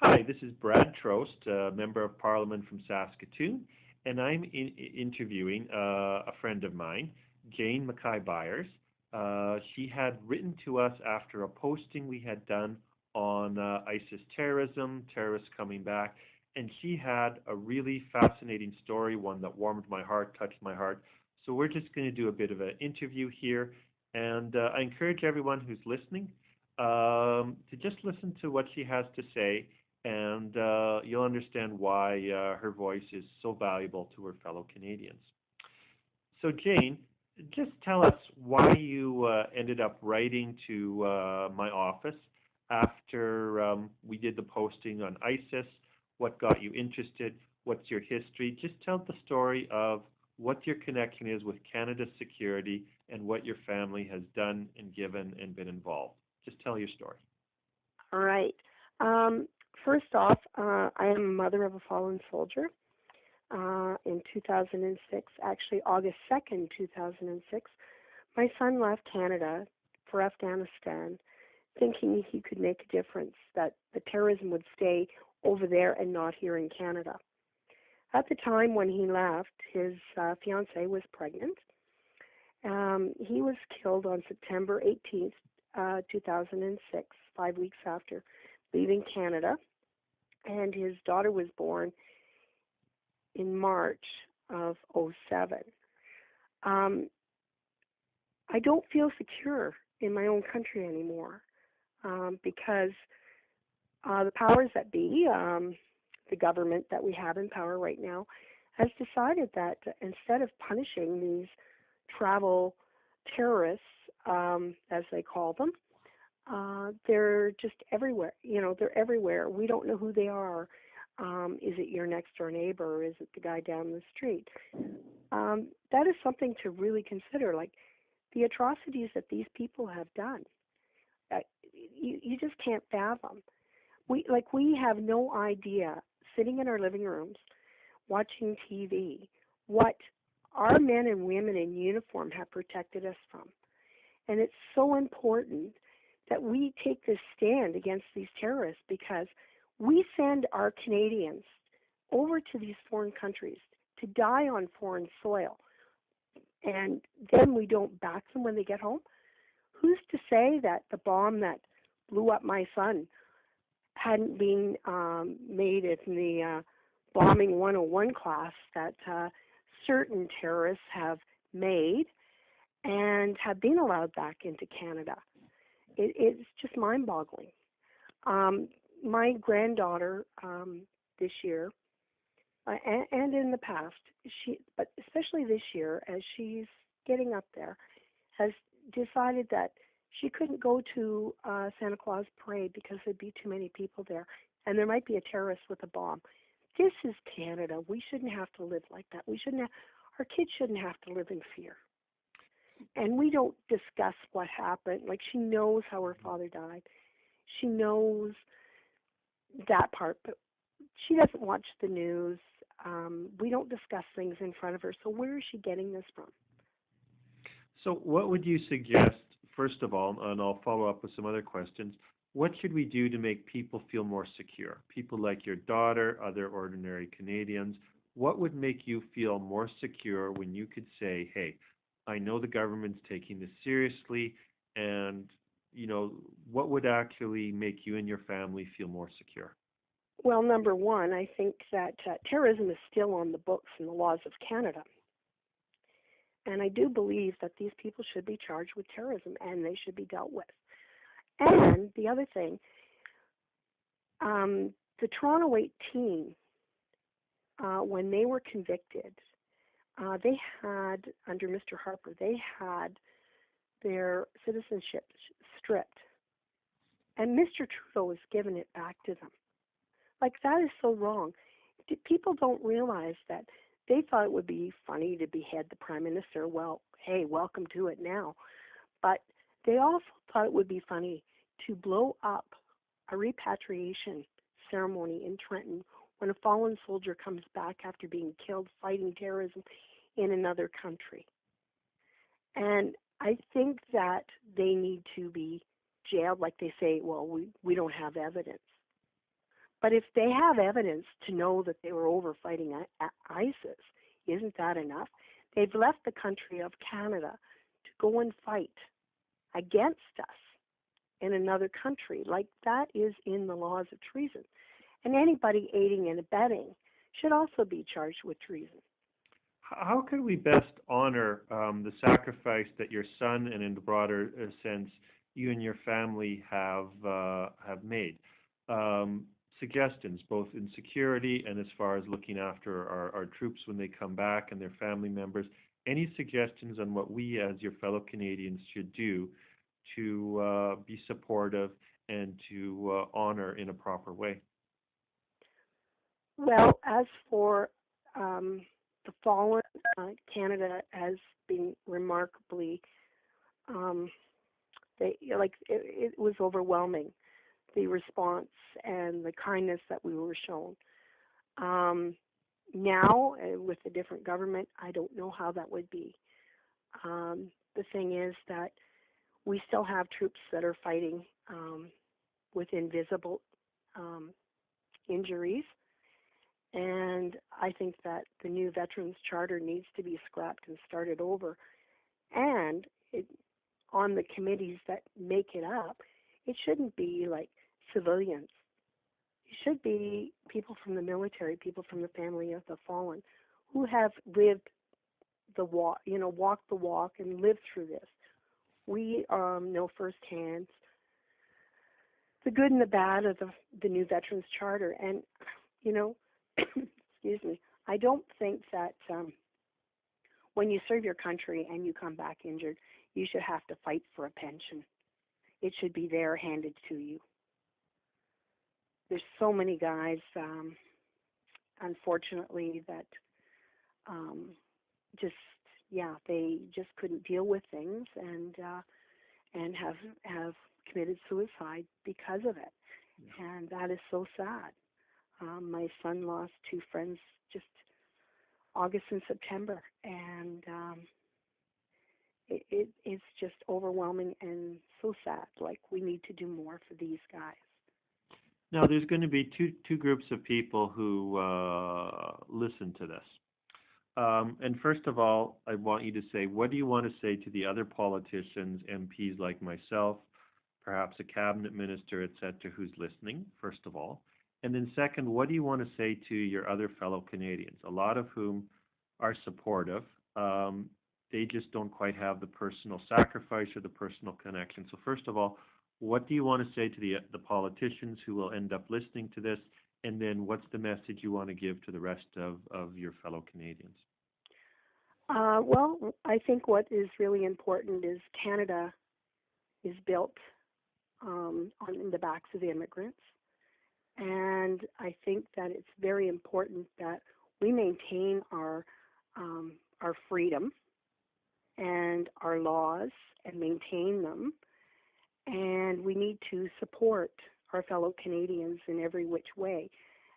Hi, this is Brad Trost, Member of Parliament from Saskatoon, and I'm interviewing a friend of mine, Jane Byers. She had written to us after a posting we had done on ISIS terrorism, terrorists coming back, and she had a really fascinating story, one that warmed my heart, touched my heart. So we're just going to do a bit of an interview here, and I encourage everyone who's listening to just listen to what she has to say, and you'll understand why her voice is so valuable to her fellow Canadians. So Jane, just tell us why you ended up writing to my office after we did the posting on ISIS, what got you interested, what's your history. Just tell the story of what your connection is with Canada's security and what your family has done and given and been involved. Just tell your story. All right. First off, I am a mother of a fallen soldier. In 2006, actually August 2nd, 2006, my son left Canada for Afghanistan thinking he could make a difference, that the terrorism would stay over there and not here in Canada. At the time when he left, his fiancée was pregnant. He was killed on September 18th, 2006, 5 weeks after leaving Canada, and his daughter was born in March of 2007. I don't feel secure in my own country anymore because the powers that be, the government that we have in power right now, has decided that instead of punishing these travel terrorists, as they call them, they're just everywhere. You know, they're everywhere. We don't know who they are. Is it your next door neighbor, or is it the guy down the street? That is something to really consider, like the atrocities that these people have done. You just can't fathom. We have no idea, sitting in our living rooms, watching TV, what our men and women in uniform have protected us from. And it's so important that we take this stand against these terrorists, because we send our Canadians over to these foreign countries to die on foreign soil, and then we don't back them when they get home. Who's to say that the bomb that blew up my son hadn't been made in the Bombing 101 class that certain terrorists have made and have been allowed back into Canada? It's just mind-boggling. My granddaughter this year, and in the past, but especially this year, as she's getting up there, has decided that she couldn't go to Santa Claus Parade because there'd be too many people there, and there might be a terrorist with a bomb. This is Canada. We shouldn't have to live like that. Our kids shouldn't have to live in fear. And we don't discuss what happened. Like, she knows how her father died. She knows that part, but she doesn't watch the news. We don't discuss things in front of her. So where is she getting this from? So what would you suggest, first of all, and I'll follow up with some other questions, what should we do to make people feel more secure? People like your daughter, other ordinary Canadians, what would make you feel more secure when you could say, hey, I know the government's taking this seriously, and, you know, what would actually make you and your family feel more secure? Well, number one, I think that terrorism is still on the books and the laws of Canada. And I do believe that these people should be charged with terrorism and they should be dealt with. And the other thing, the Toronto 18, when they were convicted, they had, under Mr. Harper, they had their citizenship stripped. And Mr. Trudeau was giving it back to them. Like, that is so wrong. People don't realize that they thought it would be funny to behead the Prime Minister. Well, hey, welcome to it now. But they also thought it would be funny to blow up a repatriation ceremony in Trenton when a fallen soldier comes back after being killed fighting terrorism in another country. And I think that they need to be jailed, like they say, well, we don't have evidence. But if they have evidence to know that they were over fighting ISIS, isn't that enough? They've left the country of Canada to go and fight against us in another country. Like, that is in the laws of treason. And anybody aiding and abetting should also be charged with treason. How can we best honor the sacrifice that your son, and in the broader sense, you and your family have made? Suggestions, both in security and as far as looking after our troops when they come back and their family members. Any suggestions on what we, as your fellow Canadians, should do to be supportive and to honor in a proper way? Well, as for the fallen, Canada has been remarkably, it was overwhelming, the response and the kindness that we were shown. Now, with a different government, I don't know how that would be. The thing is that we still have troops that are fighting with invisible injuries. And I think that the new Veterans Charter needs to be scrapped and started over. And on the committees that make it up, it shouldn't be like civilians. It should be people from the military, people from the family of the fallen, who have lived the walk, walked the walk and lived through this. We know firsthand the good and the bad of the new Veterans Charter. And, excuse me, I don't think that when you serve your country and you come back injured, you should have to fight for a pension. It should be there handed to you. There's so many guys, unfortunately, that they just couldn't deal with things and have committed suicide because of it. Yeah. And that is so sad. My son lost 2 friends just August and September, and it's just overwhelming and so sad. Like, we need to do more for these guys. Now, there's going to be two groups of people who listen to this. And first of all, I want you to say, what do you want to say to the other politicians, MPs like myself, perhaps a cabinet minister, et cetera, who's listening, first of all? And then second, what do you want to say to your other fellow Canadians, a lot of whom are supportive? They just don't quite have the personal sacrifice or the personal connection. So first of all, what do you want to say to the politicians who will end up listening to this? And then what's the message you want to give to the rest of your fellow Canadians? Well, I think what is really important is Canada is built on the backs of immigrants. And I think that it's very important that we maintain our freedom and our laws and maintain them. And we need to support our fellow Canadians in every which way.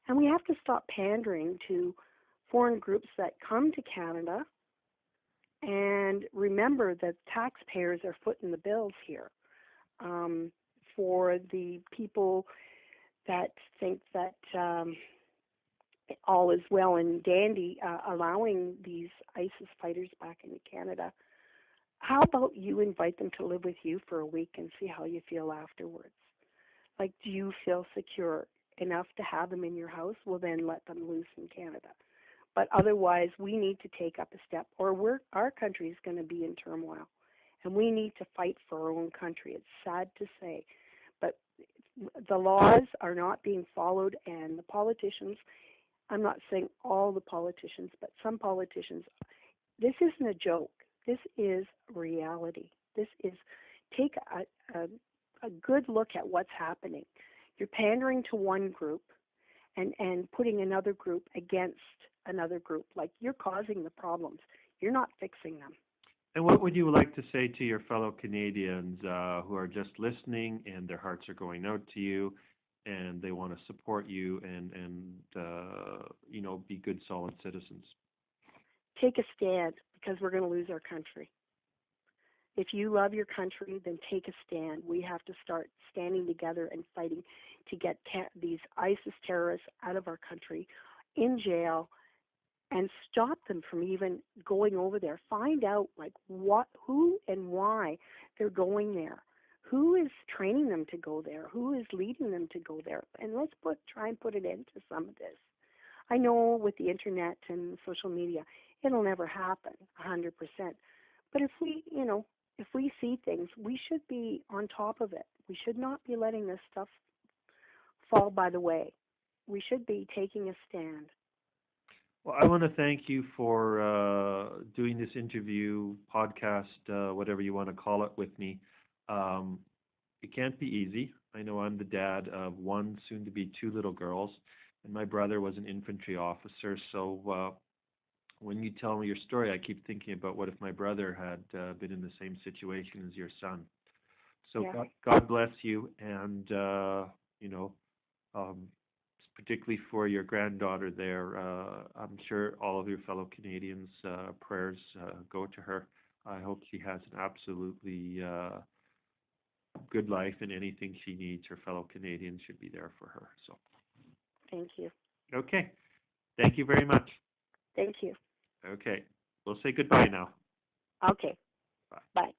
And we have to stop pandering to foreign groups that come to Canada and remember that taxpayers are footing the bills here. For the people that think that all is well and dandy allowing these ISIS fighters back into Canada, how about you invite them to live with you for a week and see how you feel afterwards? Like, do you feel secure enough to have them in your house? Well, then let them loose in Canada. But otherwise, we need to take up a step, or our country is going to be in turmoil. And we need to fight for our own country. It's sad to say, but the laws are not being followed, and the politicians, I'm not saying all the politicians, but some politicians, this isn't a joke. This is reality. This is, take a good look at what's happening. You're pandering to one group and putting another group against another group. Like, you're causing the problems. You're not fixing them. And what would you like to say to your fellow Canadians who are just listening and their hearts are going out to you and they want to support you and be good, solid citizens? Take a stand, because we're going to lose our country. If you love your country, then take a stand. We have to start standing together and fighting to get these ISIS terrorists out of our country, in jail, and stop them from even going over there. Find out like who and why they're going there. Who is training them to go there? Who is leading them to go there? And let's try and put an end to some of this. I know with the internet and social media, it'll never happen 100%. But if we see things, we should be on top of it. We should not be letting this stuff fall by the way. We should be taking a stand. Well, I want to thank you for doing this interview, podcast, whatever you want to call it, with me. It can't be easy. I know I'm the dad of one, soon to be two little girls, and my brother was an infantry officer. So when you tell me your story, I keep thinking about what if my brother had been in the same situation as your son. So Yeah. God bless you, and particularly for your granddaughter there. I'm sure all of your fellow Canadians' prayers go to her. I hope she has an absolutely good life, and anything she needs, her fellow Canadians should be there for her. So, Thank you. okay. Thank you very much. Thank you. Okay. We'll say goodbye now. Okay. Bye. Bye.